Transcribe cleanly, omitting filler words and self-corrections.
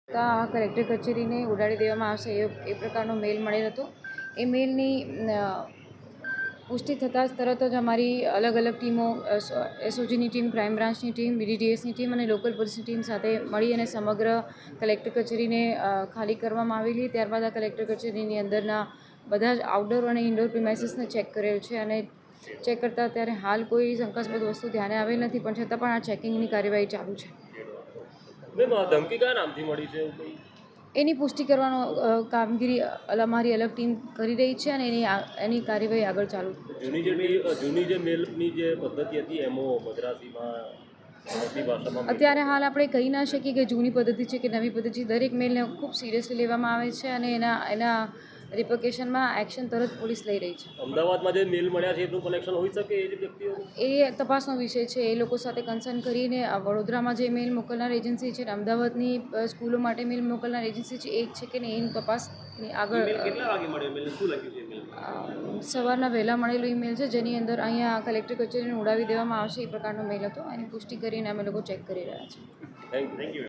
Collector કચેરીને ઉડાડી દેવામાં આવશે એ પ્રકારનો મેલ મળેલ હતો. એ મેલની પુષ્ટિ થતાં જ તરત જ અમારી અલગ અલગ ટીમો એસઓજીની ટીમ, ક્રાઇમ બ્રાન્ચની ટીમ, બીડીડીએસની ટીમ અને લોકલ પોલીસની ટીમ સાથે મળી અને સમગ્ર કલેક્ટર કચેરીને ખાલી કરવામાં આવેલી. ત્યારબાદ આ કલેક્ટર કચેરીની અંદરના બધા જ આઉટડોર અને ઇન્ડોર પ્રિમાઇસીસને ચેક કરેલ છે અને ચેક કરતાં અત્યારે હાલ કોઈ શંકાસ્પદ વસ્તુ ધ્યાને આવેલ નથી, પણ છતાં પણ આ ચેકિંગની કાર્યવાહી ચાલુ છે. ધમકી કયા નામથી મળી છે? એની પુષ્ટિ કરવાનો કામગીરી અમારી અલગ ટીમ કરી રહી છે અને એની કાર્યવાહી આગળ ચાલુ. જૂની જે મેલની જે પદ્ધતિ હતી એમો મદ્રાસીમાં અત્યારે હાલ આપણે કહી ના શકીએ કે જૂની પદ્ધતિ છે કે નવી પદ્ધતિ. દરેક મેલને ખૂબ સિરિયસલી લેવામાં આવે છે અને એના રિપોર્કેશનમાં એક્શન તરત પોલીસ લઈ રહી છે. અમદાવાદમાં જે મેલ મળ્યા છે એનું કનેક્શન હોઈ શકે એ વ્યક્તિઓ? એ તપાસનો વિષય છે. એ લોકો સાથે કન્સર્ન કરીને વડોદરામાં જે મેલ મોકલનાર એજન્સી છે, અમદાવાદની સ્કૂલો માટે મેલ મોકલનાર એજન્સી છે, એક છે કે નહીં એની તપાસની આગળ. કેટલા વાગે મળ્યો મેલ? શું લખ્યું છે? સવારના વહેલા મળેલો ઈમેલ છે જેની અંદર અહીંયા કલેક્ટર કચેરીને ઉડાવી દેવામાં આવશે એ પ્રકારનો મેલ હતો. એની પુષ્ટિ કરીને અમે લોકો ચેક કરી રહ્યા છીએ. Thank you.